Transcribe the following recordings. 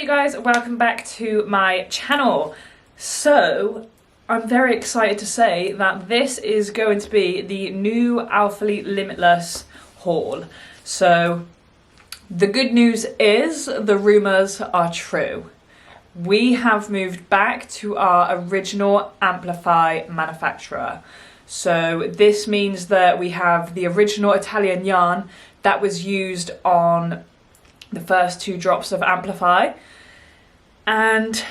you guys, welcome back to my channel. So I'm very excited to say that this is going to be the new ALPHALETE Limitless haul. So the good news is the rumours are true. We have moved back to our original Amplify manufacturer. So this means that we have the original Italian yarn that was used on the first two drops of Amplify, and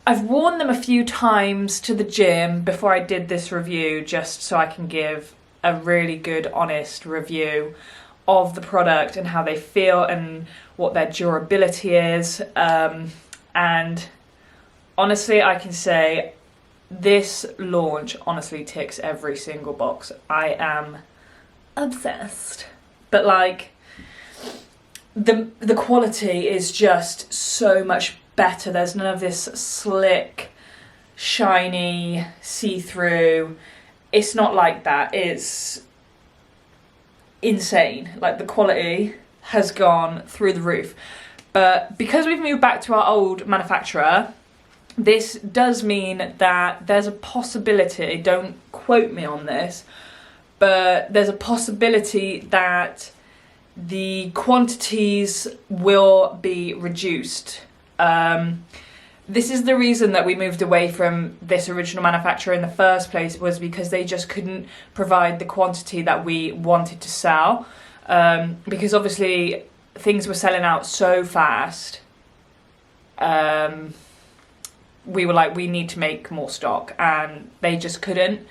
I've worn them a few times to the gym before I did this review, just so I can give a really good honest review of the product and how they feel and what their durability is. And honestly, I can say this launch honestly ticks every single box. I am obsessed. But like, the quality is just so much better. There's none of this slick, shiny, see-through. It's not like that. It's insane. Like, the quality has gone through the roof. But because we've moved back to our old manufacturer, this does mean that there's a possibility, don't quote me on this, but there's a possibility that the quantities will be reduced. This is the reason that we moved away from this original manufacturer in the first place, was because they just couldn't provide the quantity that we wanted to sell. Because obviously things were selling out so fast. We were like, we need to make more stock, and they just couldn't.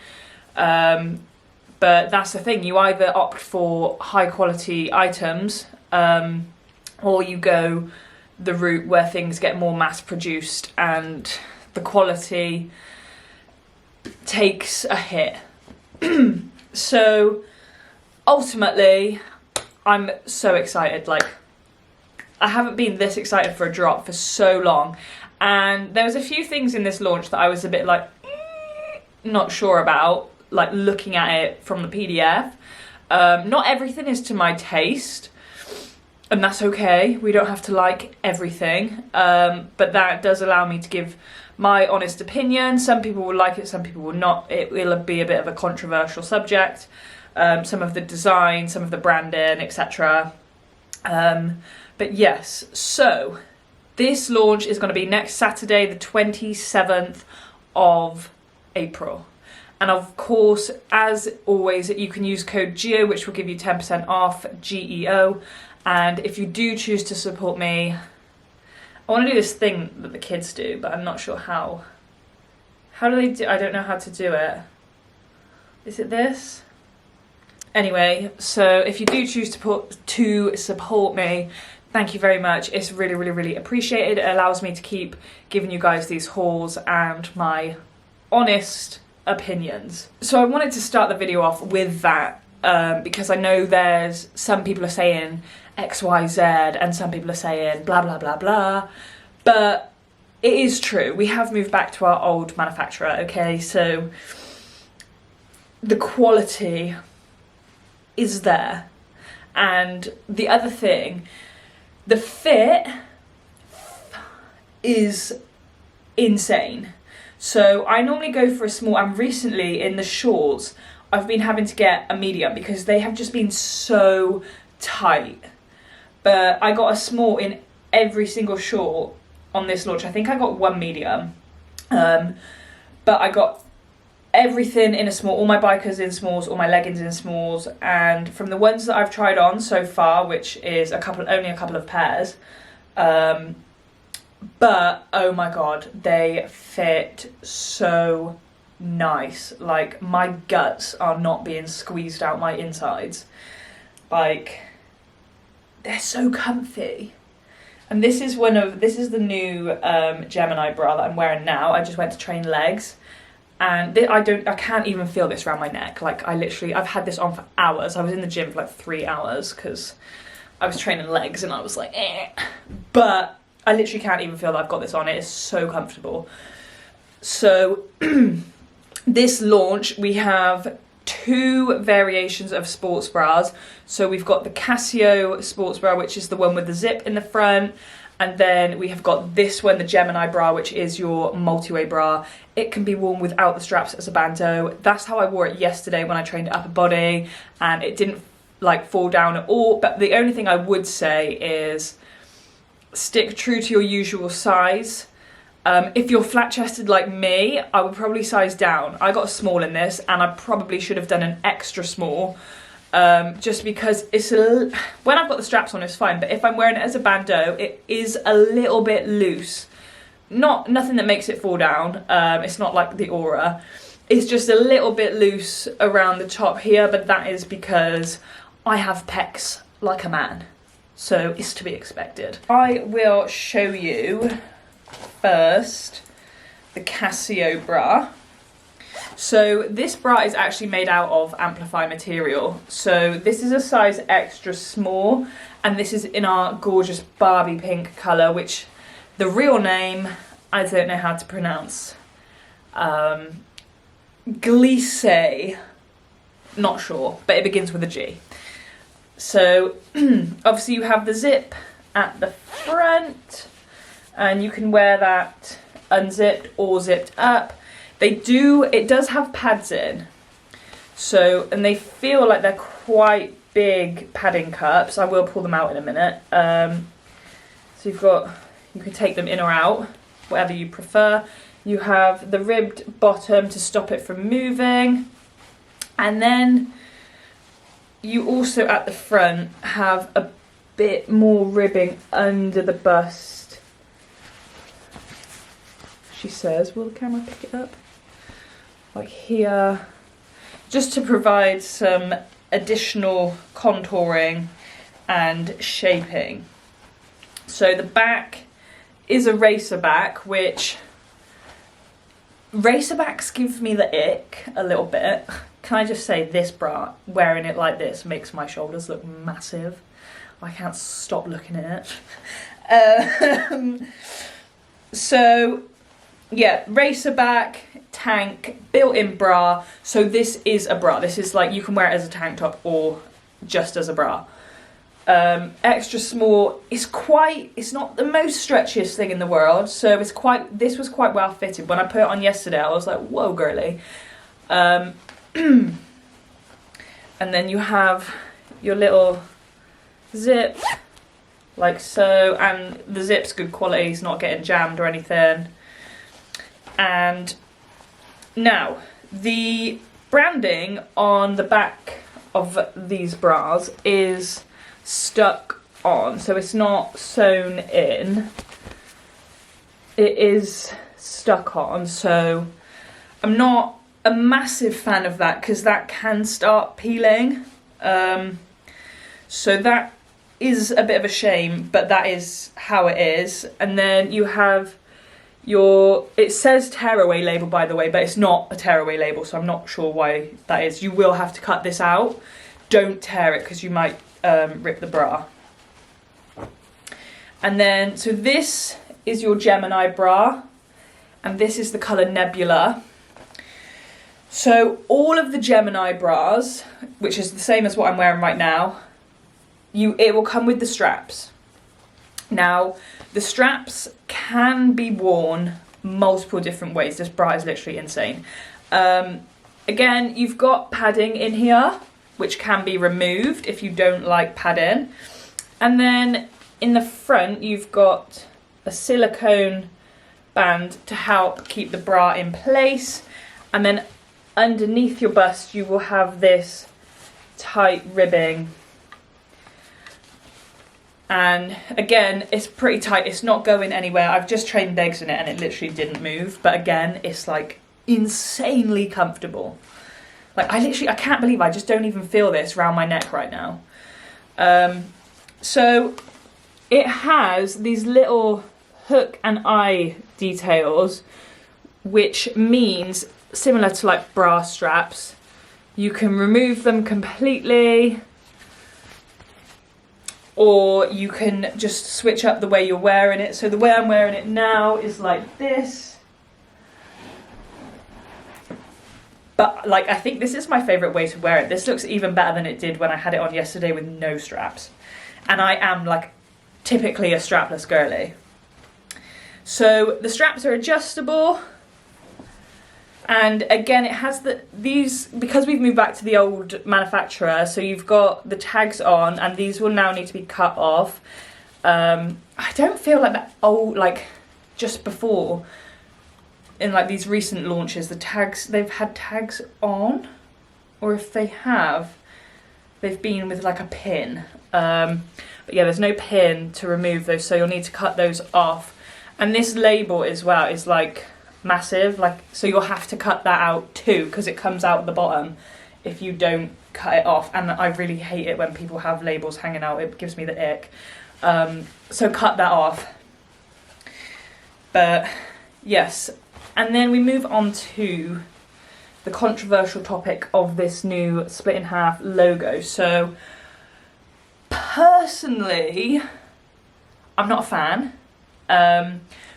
But that's the thing, you either opt for high quality items, or you go the route where things get more mass produced and the quality takes a hit. So ultimately, I'm so excited. Like, I haven't been this excited for a drop for so long. And there was a few things in this launch that I was a bit like, not sure about, like looking at it from the PDF. Not everything is to my taste, and that's okay. We don't have to like everything, but that does allow me to give my honest opinion. Some people will like it, some people will not. It will be a bit of a controversial subject. Some of the design, some of the branding, etc. But yes, so this launch is going to be next Saturday, the 27th of April. And of course, as always, you can use code GEO, which will give you 10% off, GEO. And if you do choose to support me, I want to do this thing that the kids do, but I'm not sure how. How do they do? I don't know how to do it. Is it this? Anyway, so if you do choose to support me, thank you very much. It's really, really, really appreciated. It allows me to keep giving you guys these hauls and my honest opinions. So I wanted to start the video off with that, because I know there's some people are saying XYZ and some people are saying blah blah blah blah, but it is true, we have moved back to our old manufacturer. Okay, so the quality is there, and the other thing, the fit is insane. So I normally go for a small, and recently in the shorts, I've been having to get a medium because they have just been so tight. But I got a small in every single short on this launch. I think I got one medium, but I got everything in a small, all my bikers in smalls, all my leggings in smalls, and from the ones that I've tried on so far, which is only a couple of pairs, but oh my god, they fit so nice. Like, my guts are not being squeezed out my insides. Like, they're so comfy. And this is the new Gemini bra that I'm wearing now. I just went to train legs, and I can't even feel this around my neck. Like, I've had this on for hours. I was in the gym for like 3 hours because I was training legs and I was like, eh. But I literally can't even feel that I've got this on. It is so comfortable. So this launch, we have 2 variations of sports bras. So we've got the Casio sports bra, which is the one with the zip in the front, And then we have got this one, the Gemini bra, which is your multi-way bra. It can be worn without the straps as a bandeau. That's how I wore it yesterday when I trained upper body, and it didn't like fall down at all. But the only thing I would say is stick true to your usual size. If you're flat chested like me, I would probably size down. I got a small in this, and I probably should have done an extra small. Just because when I've got the straps on it's fine, but if I'm wearing it as a bandeau, it is a little bit loose. Nothing that makes it fall down, it's not like the Aura. It's just a little bit loose around the top here, but that is because I have pecs like a man, so it's to be expected. I will show you first the Casio bra. So this bra is actually made out of Amplify material. So this is a size extra small, and this is in our gorgeous Barbie pink colour, which the real name, I don't know how to pronounce. Glisse, not sure, but it begins with a G. So obviously you have the zip at the front, and you can wear that unzipped or zipped up. It does have pads in, so, and they feel like they're quite big padding cups. I will pull them out in a minute. So you can take them in or out, whatever you prefer. You have the ribbed bottom to stop it from moving, and then you also at the front have a bit more ribbing under the bust. She says, will the camera pick it up? Like here, just to provide some additional contouring and shaping. So the back is a racer back, which racer backs give me the ick a little bit. Can I just say, this bra, wearing it like this makes my shoulders look massive. I can't stop looking at it. So yeah, racer back, tank, built-in bra. So this is a bra. This is like, you can wear it as a tank top or just as a bra. Extra small. It's not the most stretchiest thing in the world. So this was quite well fitted. When I put it on yesterday, I was like, whoa, girly. And then you have your little zip, like so. And the zip's good quality. It's not getting jammed or anything. And now, the branding on the back of these bras is stuck on, so it's not sewn in. It is stuck on, so I'm not a massive fan of that because that can start peeling. So that is a bit of a shame, but that is how it is. And then you have it says tearaway label, by the way, but it's not a tearaway label, so I'm not sure why that is. You will have to cut this out. Don't tear it because you might rip the bra. And then, so this is your Gemini bra, and this is the colour Nebula. So all of the Gemini bras, which is the same as what I'm wearing right now, it will come with the straps. Now, the straps can be worn multiple different ways. This bra is literally insane. Again, you've got padding in here, which can be removed if you don't like padding. And then in the front, you've got a silicone band to help keep the bra in place. And then underneath your bust, you will have this tight ribbing. And again, it's pretty tight. It's not going anywhere. I've just trained legs in it and it literally didn't move. But again, it's like insanely comfortable. Like I can't believe I just don't even feel this around my neck right now. So it has these little hook and eye details, which means similar to like bra straps, you can remove them completely, or you can just switch up the way you're wearing it. So the way I'm wearing it now is like this. But like, I think this is my favourite way to wear it. This looks even better than it did when I had it on yesterday with no straps. And I am like typically a strapless girly. So the straps are adjustable, and again it has these, because we've moved back to the old manufacturer, so you've got the tags on, and these will now need to be cut off. I don't feel like that old, like just before in like these recent launches, the tags, they've had tags on, or if they have, they've been with like a pin. But yeah, there's no pin to remove those, so you'll need to cut those off. And this label as well is like massive, like, so you'll have to cut that out too, because it comes out at the bottom if you don't cut it off. And I really hate it when people have labels hanging out, it gives me the ick. So cut that off. But yes, and then we move on to the controversial topic of this new split in half logo. So personally, I'm not a fan.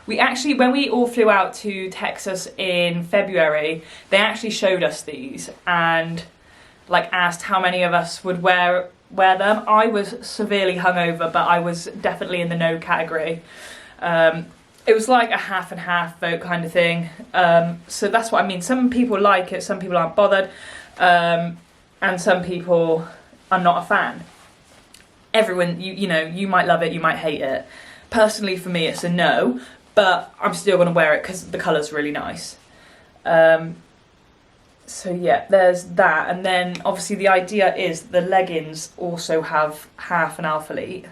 We actually, when we all flew out to Texas in February, they actually showed us these and like asked how many of us would wear them. I was severely hungover, but I was definitely in the no category. It was like a half and half vote kind of thing. So that's what I mean. Some people like it, some people aren't bothered, and some people are not a fan. Everyone, you know, you might love it, you might hate it. Personally, for me, it's a no, but I'm still going to wear it because the colour's really nice. So yeah, there's that. And then obviously the idea is the leggings also have half an ALPHALETE.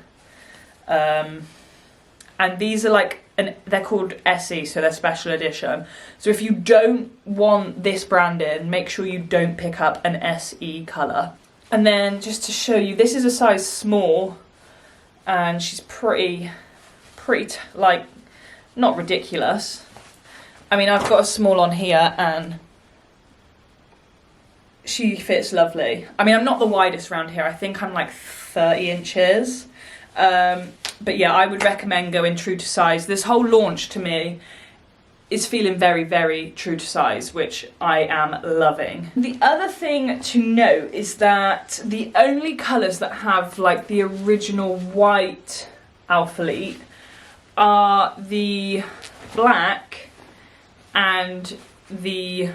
And these are like, they're called SE, so they're special edition. So if you don't want this branding, make sure you don't pick up an SE colour. And then just to show you, this is a size small, and she's pretty like, not ridiculous. I mean, I've got a small on here and she fits lovely. I mean, I'm not the widest around here. I think I'm like 30 inches. But yeah, I would recommend going true to size. This whole launch to me is feeling very, very true to size, which I am loving. The other thing to note is that the only colours that have like the original white ALPHALETE are the black and the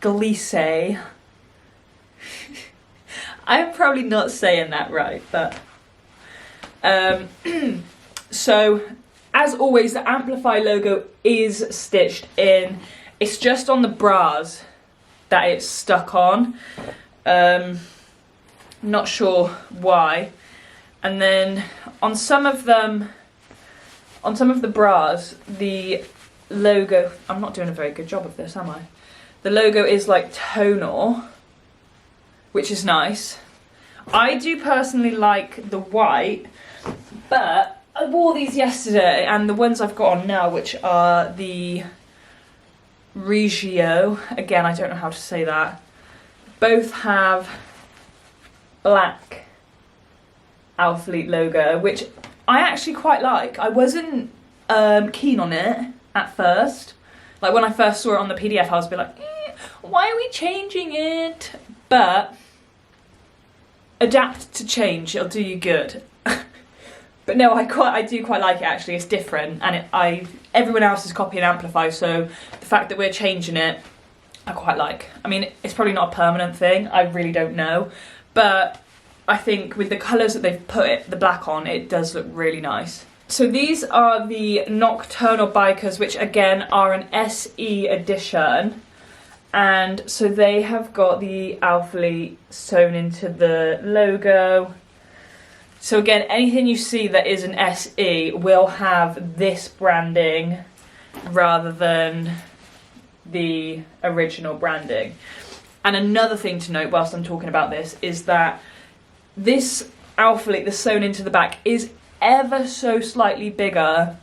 Glisse. I'm probably not saying that right, but so as always, the Amplify logo is stitched in. It's just on the bras that it's stuck on. Not sure why. And then on some of them, on some of the bras, the logo, I'm not doing a very good job of this, am I? The logo is like tonal, which is nice. I do personally like the white, but I wore these yesterday, and the ones I've got on now, which are the GEO, again, I don't know how to say that, both have black ALPHALETE logo, which I actually quite like. I wasn't keen on it at first. Like when I first saw it on the PDF, I was a bit like, why are we changing it? But adapt to change, it'll do you good. But no, I do quite like it actually. It's different, and everyone else is copying Amplify, so the fact that we're changing it, I quite like. I mean, it's probably not a permanent thing. I really don't know, but I think with the colours that they've put the black on, it does look really nice. So these are the Nocturnal Bikers, which again are an SE edition. And so they have got the ALPHALETE sewn into the logo. So again, anything you see that is an SE will have this branding rather than the original branding. And another thing to note whilst I'm talking about this is that this ALPHALETE that's sewn into the back is ever so slightly bigger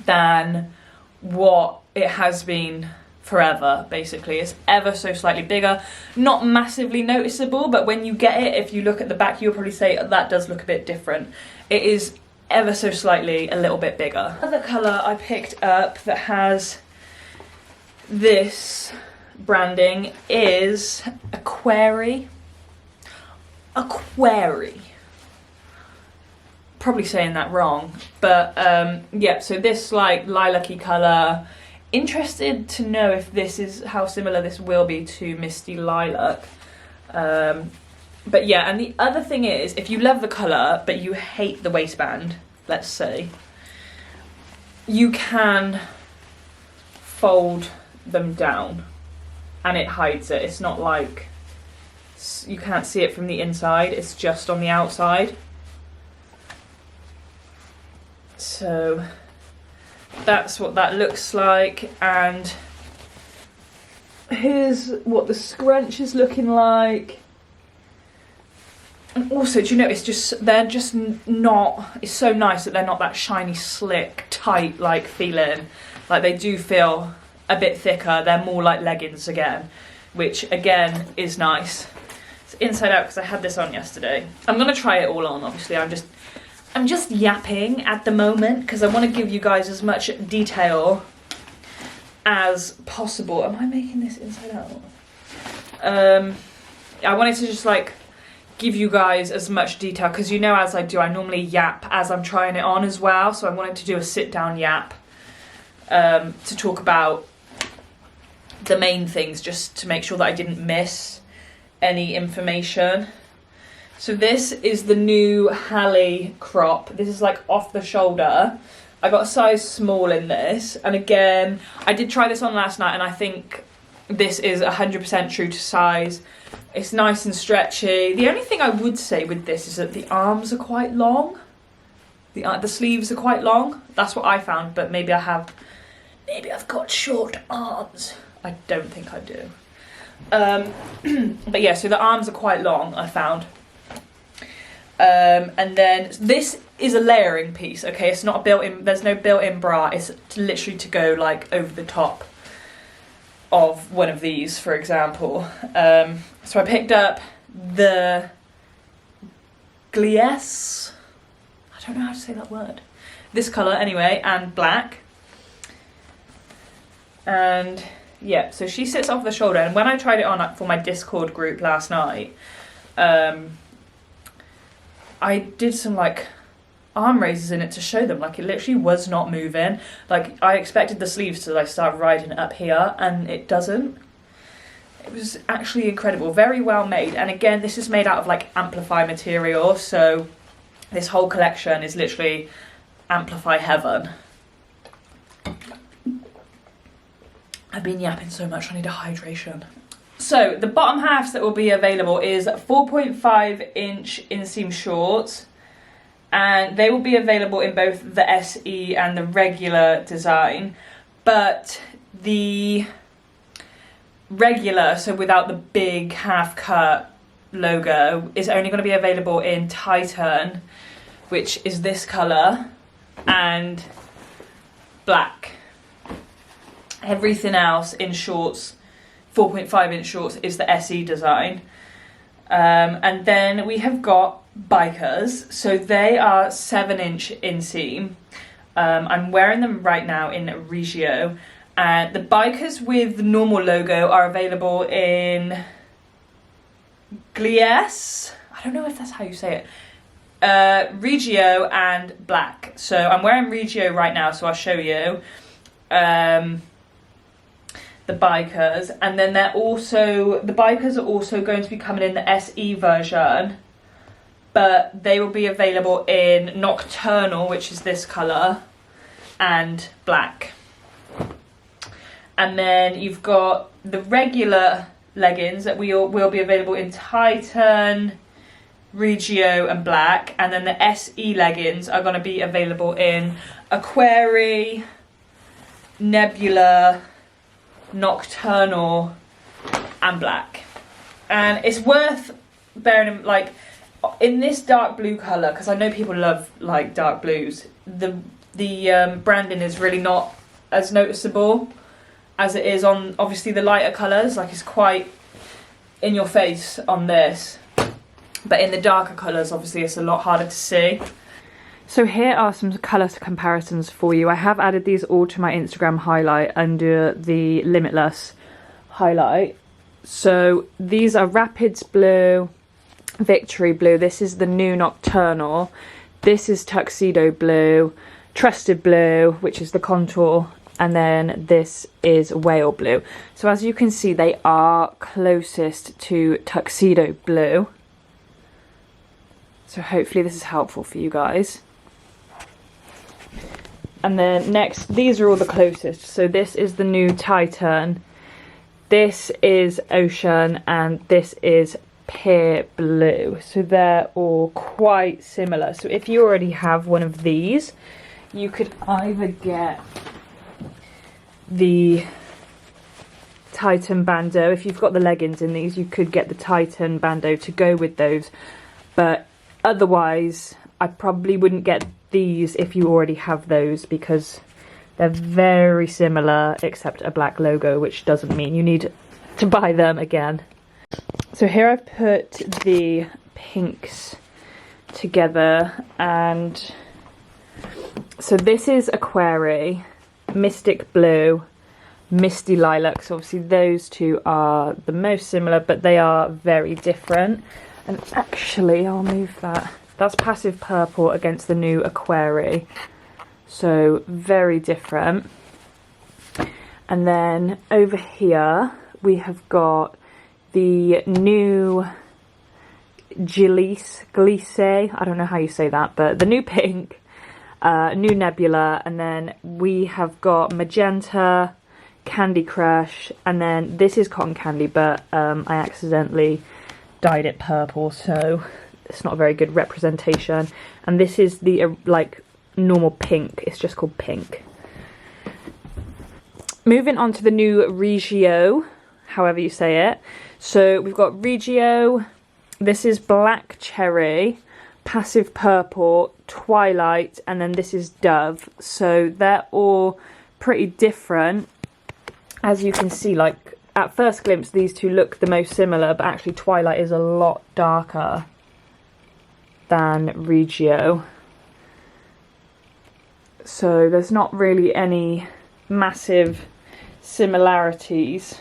than what it has been forever, basically. It's ever so slightly bigger, not massively noticeable, but when you get it, if you look at the back, you'll probably say that does look a bit different. It is ever so slightly a little bit bigger. Another colour I picked up that has this branding is Aquari. probably saying that wrong, but yeah, so this like lilac-y colour. Interested to know if this is how similar this will be to Misty Lilac. But yeah, and the other thing is, if you love the colour but you hate the waistband, let's say, you can fold them down and it hides it. It's not like, you can't see it from the inside, it's just on the outside. So that's what that looks like, and here's what the scrunch is looking like. And also, do you know, it's just, they're just not, it's so nice that they're not that shiny, slick, tight like feeling. Like, they do feel a bit thicker. They're more like leggings again, which again is nice. It's inside out because I had this on yesterday. I'm gonna try it all on, obviously. I'm just yapping at the moment because I want to give you guys as much detail as possible. Am I making this inside out? I wanted to just like give you guys as much detail because, you know, as I do, I normally yap as I'm trying it on as well. So I wanted to do a sit down yap to talk about the main things, just to make sure that I didn't miss any information. So this is the new Halle crop. This is like off the shoulder. I got a size small in this. And again, I did try this on last night and I think this is 100% true to size. It's nice and stretchy. The only thing I would say with this is that the arms are quite long. The sleeves are quite long. That's what I found, but maybe I've got short arms. I don't think I do. But yeah, so the arms are quite long, I found. And then this is a layering piece, okay? It's not a built-in, there's no built-in bra. It's literally to go like over the top of one of these, for example. So I picked up the Glutes, I don't know how to say that word. This colour anyway, and black. And yeah, so she sits off the shoulder, and when I tried it on for my Discord group last night, I did some like arm raises in it to show them, like it literally was not moving. Like I expected the sleeves to like start riding up here and it doesn't. It was actually incredible, very well made. And again, this is made out of like Amplify material, so this whole collection is literally Amplify heaven. I've been yapping so much, I need a hydration. So the bottom halves that will be available is 4.5 inch inseam shorts, and they will be available in both the SE and the regular design, but the regular, so without the big half cut logo, is only going to be available in Titan, which is this colour, and black. Everything else in shorts, 4.5 inch shorts, is the SE design. And then we have got bikers, so they are 7 inch inseam. I'm wearing them right now in Regio, and the bikers with the normal logo are available in Glutes, I don't know if that's how you say it, Regio and black. So I'm wearing Regio right now, so I'll show you the bikers, and then the bikers are also going to be coming in the SE version, but they will be available in Nocturnal, which is this colour, and black. And then you've got the regular leggings that will be available in Titan, Regio and black, and then the SE leggings are going to be available in Aquari, Nebula, Nocturnal and black. And it's worth bearing in, like, in this dark blue colour, because I know people love like dark blues, the branding is really not as noticeable as it is on obviously the lighter colours. Like, it's quite in your face on this, but in the darker colours obviously it's a lot harder to see. So here are some colour comparisons for you. I have added these all to my Instagram highlight under the Limitless highlight. So these are Rapids Blue, Victory Blue. This is the new Nocturnal. this is tuxedo blue, trusted blue, which is the contour, and then this is whale blue. So as you can see, they are closest to tuxedo blue. So hopefully this is helpful for you guys. And then next, these are all the closest. So this is the new Titan, this is Ocean, and this is Pear Blue. So they're all quite similar. So if you already have one of these, you could either get the Titan Bandeau. If you've got the leggings in these, you could get the Titan Bandeau to go with those. But otherwise, I probably wouldn't get these if you already have those, because they're very similar except a black logo, which doesn't mean you need to buy them again. So here I've put the pinks together, and so this is Aquari, Mystic Blue, Misty Lilac. So obviously those two are the most similar, but they are very different. And actually, I'll move that. That's Passive Purple against the new Aquari. So very different. And then over here, we have got the new Glice, I don't know how you say that, but the new pink, new Nebula, and then we have got Magenta, Candy Crush, and then this is Cotton Candy, but I accidentally dyed it purple, so it's not a very good representation. And this is the like normal pink, it's just called pink. Moving on to the new Regio, however you say it. So we've got Regio, this is Black Cherry, Passive Purple, Twilight, and then this is Dove. So they're all pretty different. As you can see, like at first glimpse, these two look the most similar, but actually Twilight is a lot darker than Regio. So there's not really any massive similarities.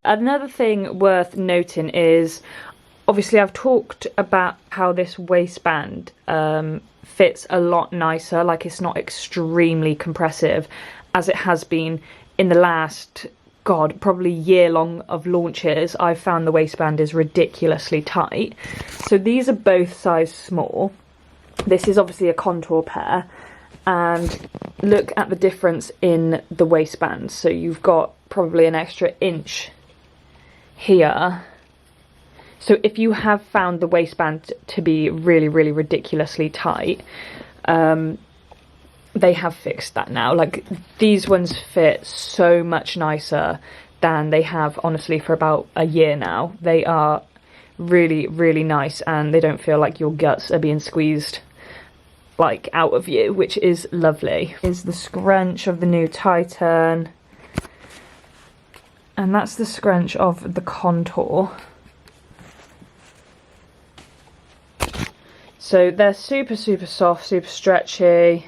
Another thing worth noting is, obviously I've talked about how this waistband fits a lot nicer, like it's not extremely compressive as it has been in the last, God, probably year long of launches. I've found the waistband is ridiculously tight. So these are both size small. This is obviously a contour pair, and look at the difference in the waistband. So you've got probably an extra inch here. So if you have found the waistband to be really, really ridiculously tight, they have fixed that now. Like, these ones fit so much nicer than they have, honestly, for about a year now. They are really, really nice, and they don't feel like your guts are being squeezed like out of you, which is lovely. Is the scrunch of the new Titan, and that's the scrunch of the contour. So they're super, super soft, super stretchy.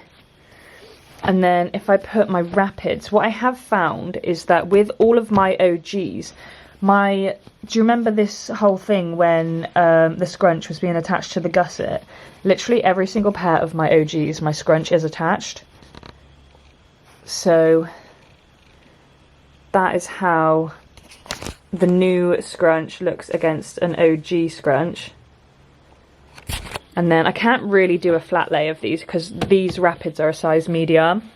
And then if I put my Rapids, what I have found is that with all of my OGs, do you remember this whole thing when the scrunch was being attached to the gusset? Literally every single pair of my OGs, my scrunch is attached. So that is how the new scrunch looks against an OG scrunch. And then I can't really do a flat lay of these because these Rapids are a size medium.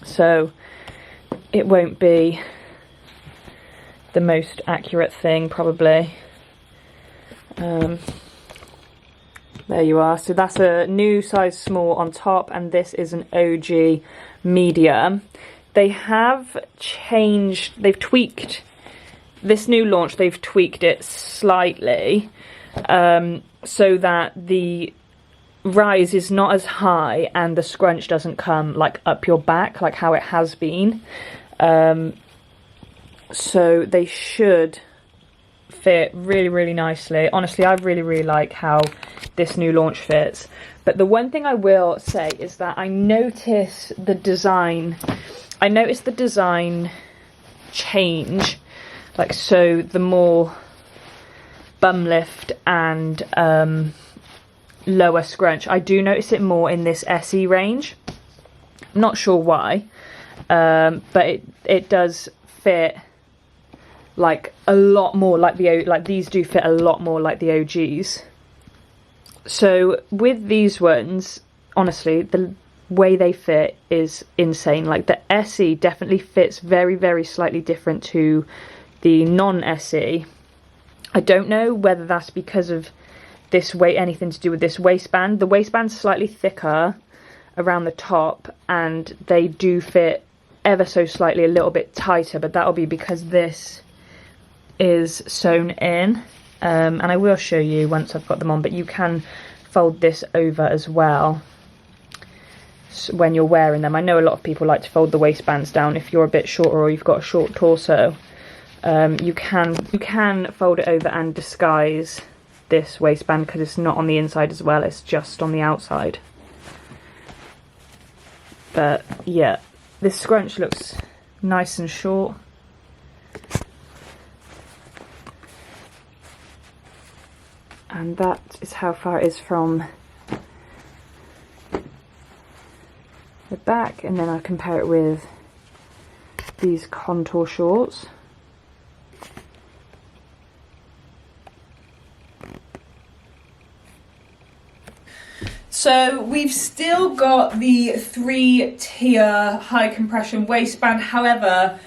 So it won't be the most accurate thing, probably. There you are. So that's a new size small on top, and this is an OG medium. They have changed, they've tweaked this new launch, they've tweaked it slightly. So that the rise is not as high and the scrunch doesn't come like up your back like how it has been. So they should fit really, really nicely. Honestly, I really, really like how this new launch fits. But the one thing I will say is that I noticed the design change. Like, so the more bum lift and lower scrunch. I do notice it more in this SE range. I'm not sure why, but it does fit like a lot more like these do fit a lot more like the OGs. So with these ones, honestly, the way they fit is insane. Like the SE definitely fits very, very slightly different to the non-SE. I don't know whether that's because of this weight, anything to do with this waistband. The waistband's slightly thicker around the top, and they do fit ever so slightly a little bit tighter, but that'll be because this is sewn in, and I will show you once I've got them on, but you can fold this over as well when you're wearing them. I know a lot of people like to fold the waistbands down if you're a bit shorter or you've got a short torso. You can fold it over and disguise this waistband because it's not on the inside as well, it's just on the outside. But yeah, this scrunch looks nice and short. And that is how far it is from the back, and then I compare it with these contour shorts. So we've still got the 3-tier high compression waistband. However,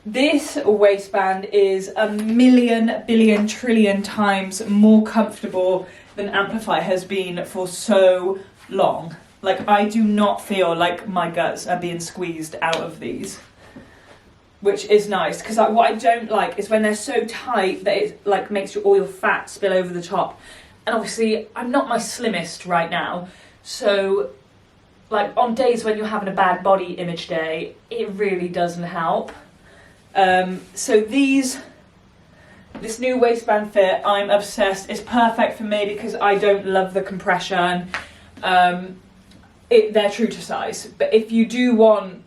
this waistband is a million, billion, trillion times more comfortable than Amplify has been for so long. Like, I do not feel like my guts are being squeezed out of these, which is nice, because what I don't like is when they're so tight that it like makes all your fat spill over the top. And obviously I'm not my slimmest right now, so like on days when you're having a bad body image day, it really doesn't help. So this new waistband fit, I'm obsessed. It's perfect for me because I don't love the compression. They're true to size, but if you do want,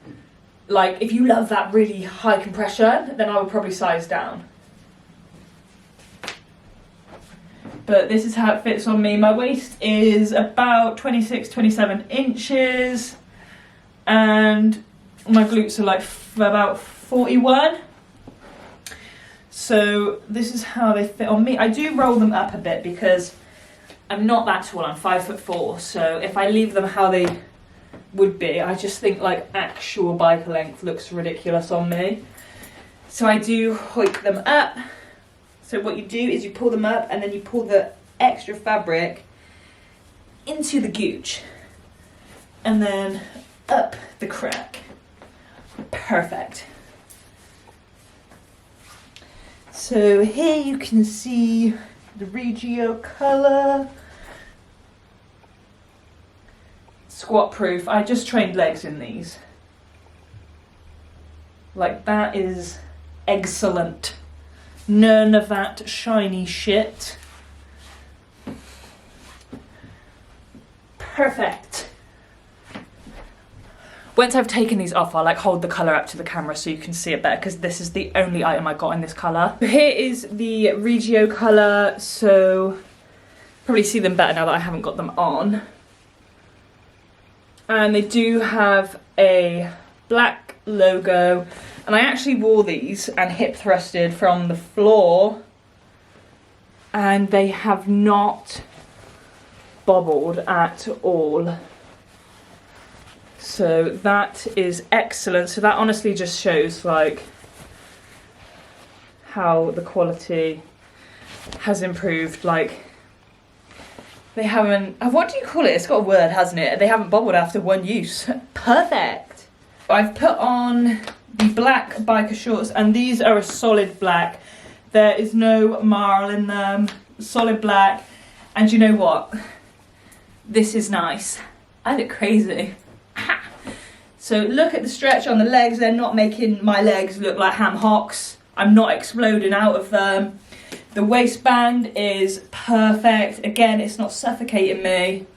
like, if you love that really high compression, then I would probably size down. But this is how it fits on me. My waist is about 26, 27 inches, and my glutes are like about 41. So this is how they fit on me. I do roll them up a bit because I'm not that tall, I'm 5'4", so if I leave them how they would be, I just think like actual biker length looks ridiculous on me. So I do hoik them up. So what you do is you pull them up and then you pull the extra fabric into the gooch and then up the crack. Perfect. So here you can see the GEO colour. Squat proof. I just trained legs in these. Like, that is excellent. None of that shiny shit. Perfect. Once I've taken these off, I'll like hold the colour up to the camera so you can see it better, because this is the only item I got in this colour. Here is the GEO colour, so probably see them better now that I haven't got them on. And they do have a black logo, and I actually wore these and hip thrusted from the floor, and they have not bobbled at all. So that is excellent. So that honestly just shows like how the quality has improved. Like, they haven't, what do you call it? It's got a word, hasn't it? They haven't bobbled after one use. Perfect. I've put on the black biker shorts, and these are a solid black. There is no marl in them. Solid black. And you know what? This is nice. I look crazy. So look at the stretch on the legs. They're not making my legs look like ham hocks. I'm not exploding out of them. The waistband is perfect. Again, it's not suffocating me.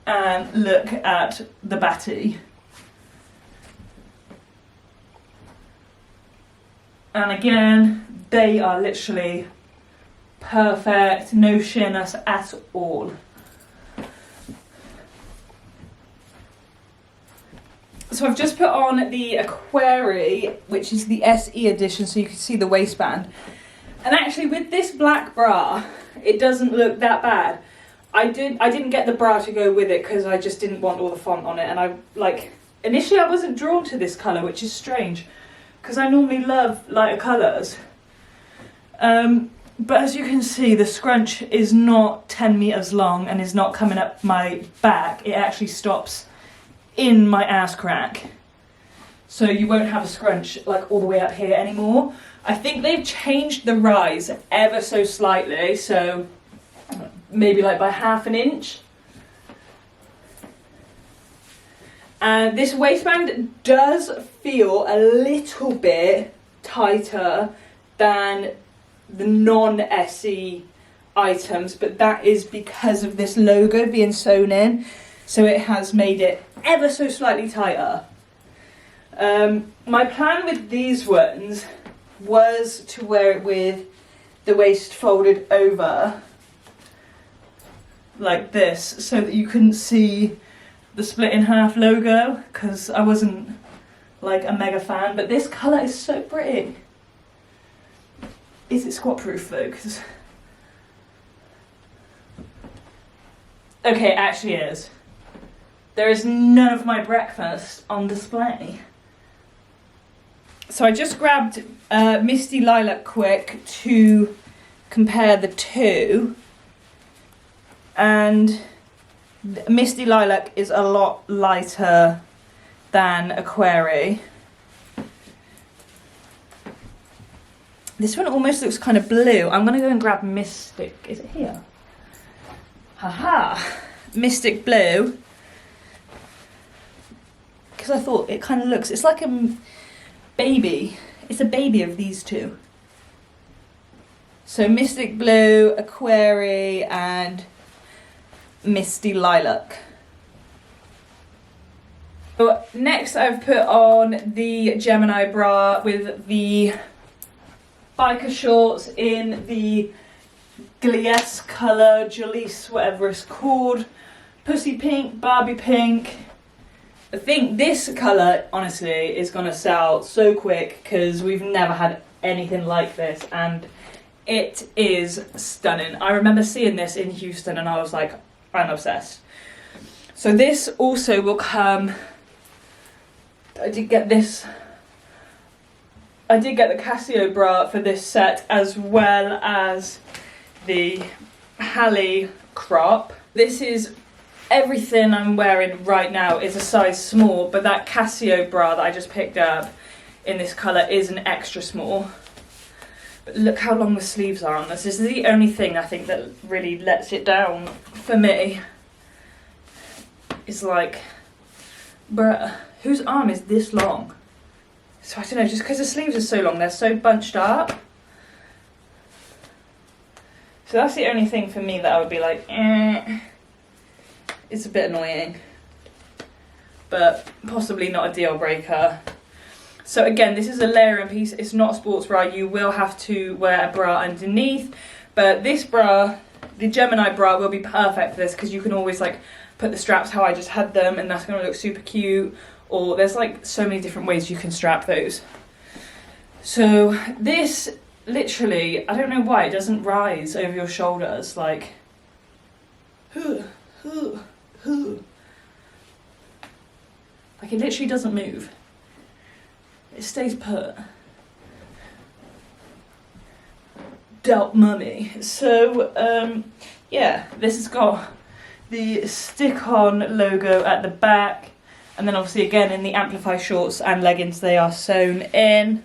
And look at the batty. And again, they are literally perfect, no sheerness at all. So I've just put on the Aquari, which is the SE edition, so you can see the waistband. And actually with this black bra, it doesn't look that bad. I didn't get the bra to go with it because I just didn't want all the font on it, and initially I wasn't drawn to this colour, which is strange because I normally love lighter colours. But as you can see, the scrunch is not 10 metres long and is not coming up my back. It actually stops in my ass crack. So you won't have a scrunch like all the way up here anymore. I think they've changed the rise ever so slightly, so maybe like by ½ an inch. And this waistband does feel a little bit tighter than the non-SE items, but that is because of this logo being sewn in, so it has made it ever so slightly tighter. My plan with these ones was to wear it with the waist folded over like this, so that you couldn't see the split in half logo, because I wasn't like a mega fan, but this colour is so pretty. Is it squat proof though? Okay, it actually is. There is none of my breakfast on display. So I just grabbed Misty Lilac quick to compare the two, and Misty Lilac is a lot lighter than Aquari. This one almost looks kind of blue. I'm going to go and grab Mystic. Is it here? Haha! Mystic Blue. Because I thought it kind of looks... It's like a baby. It's a baby of these two. So Mystic Blue, Aquari, and Misty Lilac. So next I've put on the Gemini bra with the biker shorts in the Glutes colour, Jalise, whatever it's called. Pussy pink, Barbie pink. I think this colour, honestly, is going to sell so quick because we've never had anything like this, and it is stunning. I remember seeing this in Houston and I was like, I'm obsessed. So this also will come... I did get the Casio bra for this set, as well as the Halle crop. This is everything I'm wearing right now is a size small, but that Casio bra that I just picked up in this colour is an extra small. But look how long the sleeves are on this. This is the only thing I think that really lets it down for me. It's like, bruh, whose arm is this long? So I don't know, just because the sleeves are so long, they're so bunched up. So that's the only thing for me that I would be like, It's a bit annoying, but possibly not a deal breaker. So again, this is a layering piece. It's not a sports bra. You will have to wear a bra underneath, but this bra, the Gemini bra, will be perfect for this because you can always like put the straps how I just had them, and that's going to look super cute. Or there's like so many different ways you can strap those. So this literally, I don't know why it doesn't rise over your shoulders, like like it literally doesn't move. It stays put. Delt mummy. So yeah, this has got the stick-on logo at the back, and then obviously again in the Amplify shorts and leggings they are sewn in.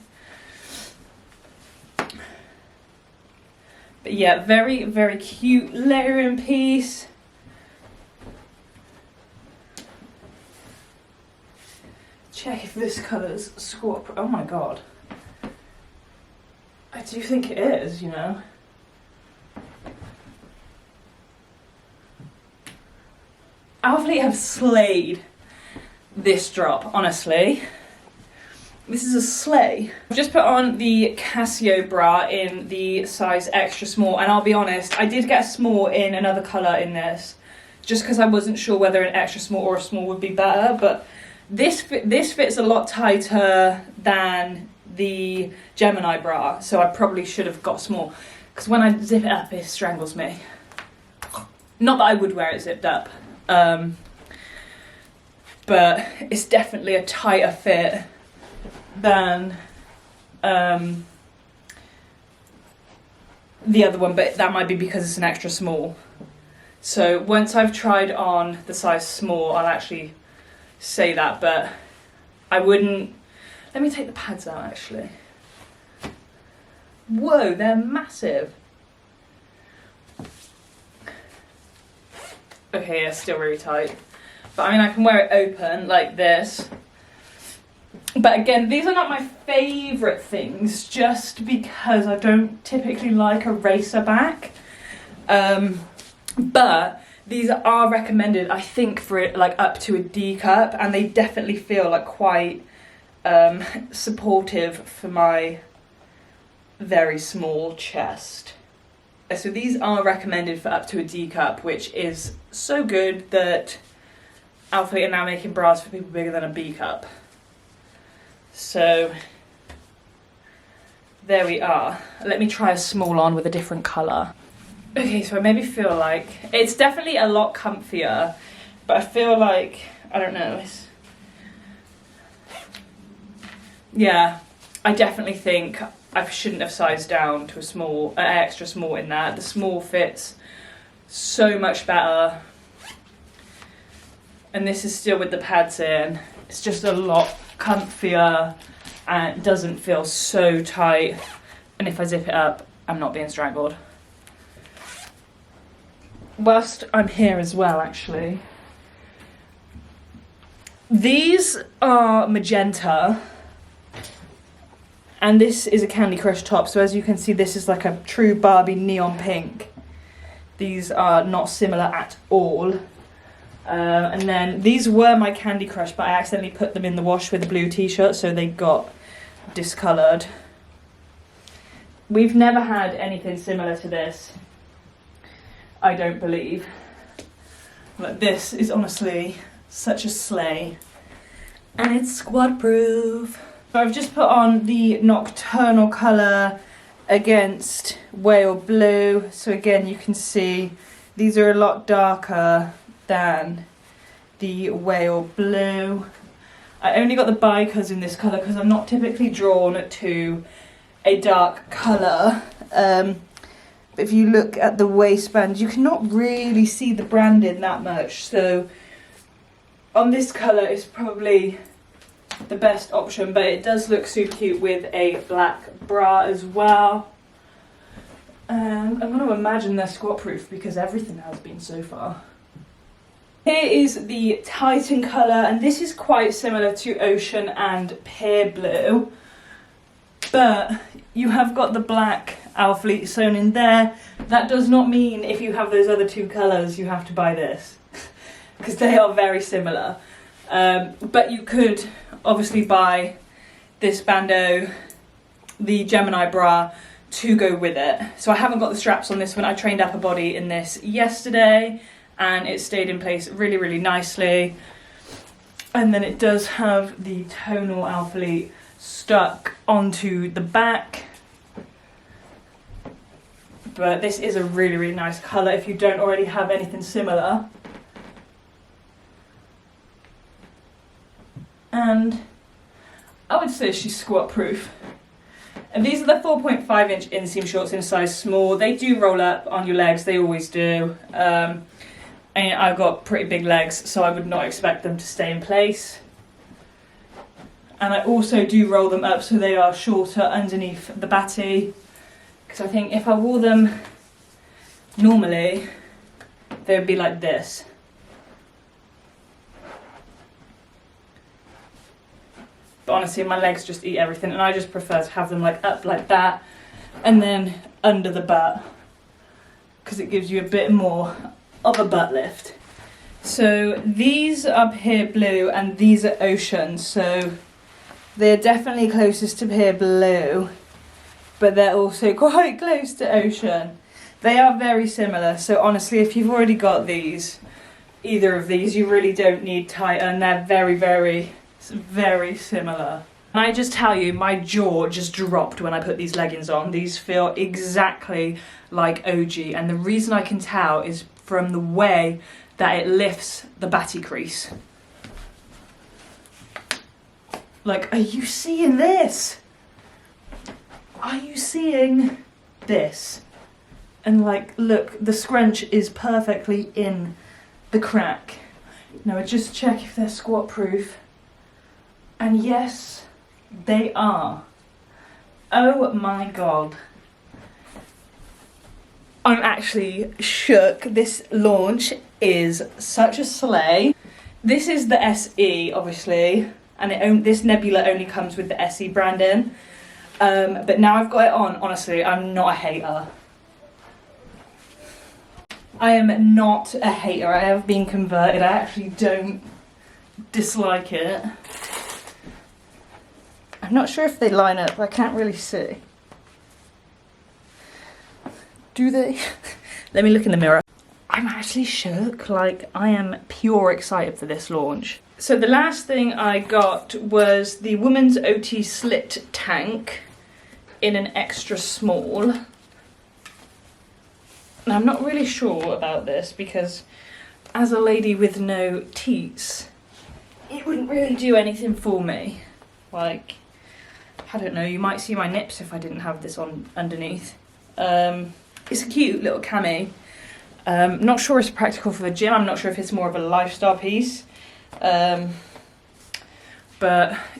But yeah, very, very cute layering piece. Check if this colour's squat. Oh my god. I do think it is, you know. ALPHALETE have slayed this drop, honestly. This is a sleigh. I've just put on the Casio bra in the size extra small, and I'll be honest, I did get a small in another colour in this, just because I wasn't sure whether an extra small or a small would be better, but this fits a lot tighter than the Gemini bra, so I probably should have got small, because when I zip it up, it strangles me. Not that I would wear it zipped up, but it's definitely a tighter fit than the other one, but that might be because it's an extra small. So once I've tried on the size small, I'll actually say that, but I wouldn't... Let me take the pads out, actually. Whoa, they're massive. Okay, yeah, still really tight. But I mean, I can wear it open like this. But again, these are not my favourite things, just because I don't typically like a racer back. But these are recommended, I think, for it like up to a D cup, and they definitely feel like quite supportive for my very small chest. So these are recommended for up to a D cup, which is so good that ALPHALETE are now making bras for people bigger than a B cup. So there we are. Let me try a small on with a different colour. Okay, so I maybe feel like it's definitely a lot comfier, but I feel like, I don't know, yeah, I definitely think I shouldn't have sized down to a small, extra small in that. The small fits so much better, and this is still with the pads in. It's just a lot comfier and it doesn't feel so tight, and if I zip it up, I'm not being strangled. Whilst I'm here as well, actually, these are magenta, and this is a Candy Crush top, so as you can see, this is like a true Barbie neon pink. These are not similar at all. And then these were my Candy Crush, but I accidentally put them in the wash with a blue t-shirt, so they got discoloured. We've never had anything similar to this, I don't believe. But this is honestly such a sleigh, and it's squat proof. So I've just put on the Nocturnal colour against Whale Blue. So again, you can see these are a lot darker than the Whale Blue. I only got the bikers in this colour because I'm not typically drawn to a dark colour. But if you look at the waistband, you cannot really see the branding that much. So on this colour, it's probably the best option, but it does look super cute with a black bra as well. And I'm going to imagine they're squat proof because everything has been so far. Here is the Titan colour, and this is quite similar to Ocean and Pear Blue, but you have got the black ALPHALETE sewn in there. That does not mean if you have those other two colours you have to buy this, because they are very similar. But you could obviously buy this bandeau, the Gemini bra, to go with it. So I haven't got the straps on this one. I trained upper body in this yesterday, and it stayed in place really, really nicely. And then it does have the tonal ALPHALETE stuck onto the back. But this is a really, really nice colour if you don't already have anything similar. And I would say she's squat proof. And these are the 4.5 inch inseam shorts in size small. They do roll up on your legs, they always do. And I've got pretty big legs, so I would not expect them to stay in place. And I also do roll them up so they are shorter underneath the batty, because I think if I wore them normally, they would be like this. But honestly, my legs just eat everything, and I just prefer to have them like up like that and then under the butt, because it gives you a bit more of a butt lift. So these up here blue and these are Ocean, so They're definitely closest to pure blue, but they're also quite close to ocean. They are very similar, so honestly, if you've already got these, either of these, you really don't need Titan. They're very, very, very similar. And I just tell you, my jaw just dropped when I put these leggings on. These feel exactly like OG, and the reason I can tell is from the way that it lifts the batty crease. Like, are you seeing this? Are you seeing this? And like, look, the scrunch is perfectly in the crack. Now I just check if they're squat proof. And yes, they are. Oh my God. I'm actually shook. This launch is such a slay. This is the SE, obviously, and this Nebula only comes with the SE branding. But now I've got it on, honestly, I'm not a hater. I am not a hater. I have been converted. I actually don't dislike it. I'm not sure if they line up. I can't really see. Do they? Let me look in the mirror. I'm actually shook. Like, I am pure excited for this launch. So the last thing I got was the women's OT slit tank in an extra small. Now, I'm not really sure about this because as a lady with no teats, it wouldn't really do anything for me. Like, I don't know, you might see my nips if I didn't have this on underneath. It's a cute little cami. Not sure it's practical for the gym. I'm not sure if it's more of a lifestyle piece. But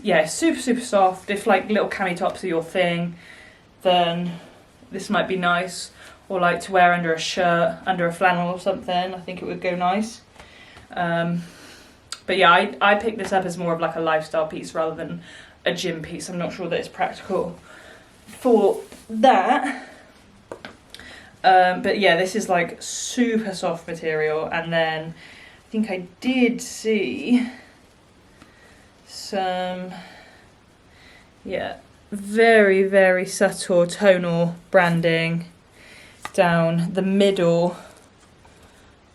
yeah, super, super soft. If like little cami tops are your thing, then this might be nice. Or like to wear under a shirt, under a flannel or something. I think it would go nice. But yeah, I picked this up as more of like a lifestyle piece rather than a gym piece. I'm not sure that it's practical for that. But yeah, this is like super soft material. And then I think I did see some, yeah, very, very subtle tonal branding down the middle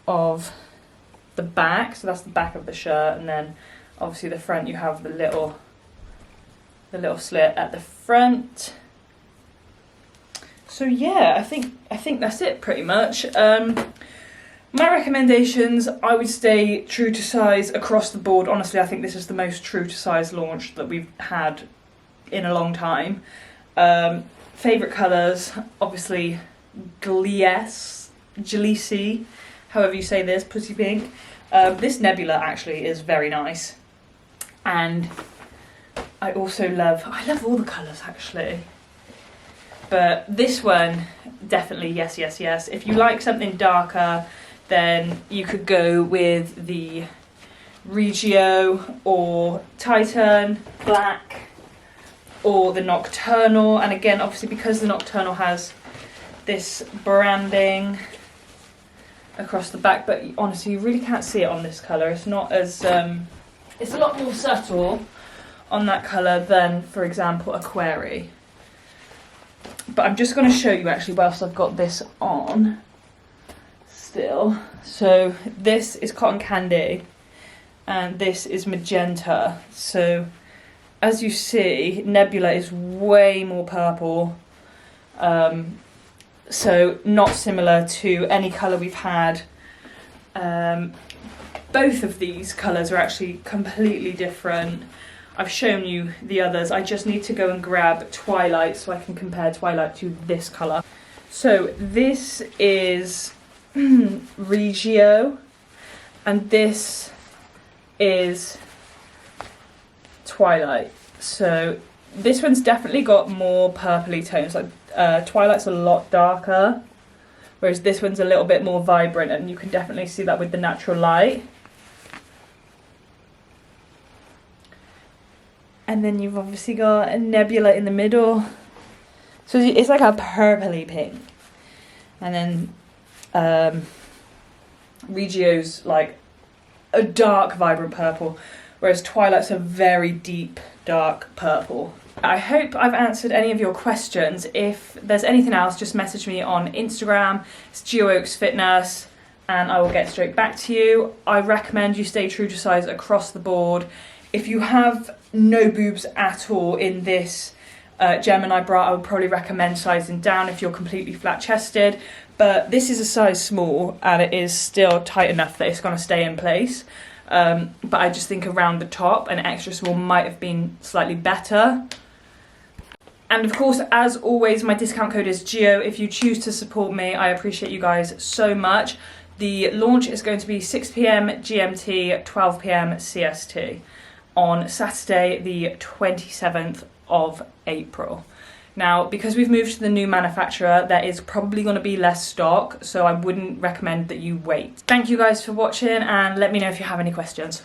of the back. So that's the back of the shirt, and then obviously the front you have the little slit at the front. So yeah, I think that's it pretty much. My recommendations, I would stay true to size across the board. Honestly, I think this is the most true to size launch that we've had in a long time. Favourite colours, obviously Glisse, however you say this, pussy pink. This Nebula actually is very nice. And I also love all the colours actually. But this one, definitely yes, yes, yes. If you like something darker, then you could go with the GEO or Titan black or the Nocturnal. And again, obviously because the Nocturnal has this branding across the back, but honestly you really can't see it on this colour. It's not as, it's a lot more subtle on that colour than, for example, Aquari. But I'm just going to show you actually whilst I've got this on still. So this is Cotton Candy and this is Magenta. So as you see, Nebula is way more purple. So not similar to any colour we've had. Both of these colours are actually completely different. I've shown you the others. I just need to go and grab Twilight so I can compare Twilight to this colour. So this is GEO and this is Twilight. So this one's definitely got more purpley tones. Like Twilight's a lot darker, whereas this one's a little bit more vibrant, and you can definitely see that with the natural light. And then you've obviously got a Nebula in the middle. So it's like a purpley pink. And then GEO's like a dark, vibrant purple. whereas Twilight's a very deep, dark purple. I hope I've answered any of your questions. If there's anything else, just message me on Instagram. It's geooakesfitness, and I will get straight back to you. I recommend you stay true to size across the board. If you have no boobs at all in this Gemini bra, I would probably recommend sizing down if you're completely flat chested, but this is a size small and it is still tight enough that it's going to stay in place. But I just think around the top an extra small might have been slightly better. And of course, as always, my discount code is GEO. If you choose to support me, I appreciate you guys so much. The launch is going to be 6 PM GMT, 12 PM CST on Saturday the 27th of April. Now, because we've moved to the new manufacturer, there is probably going to be less stock, so I wouldn't recommend that you wait. Thank you guys for watching, and let me know if you have any questions.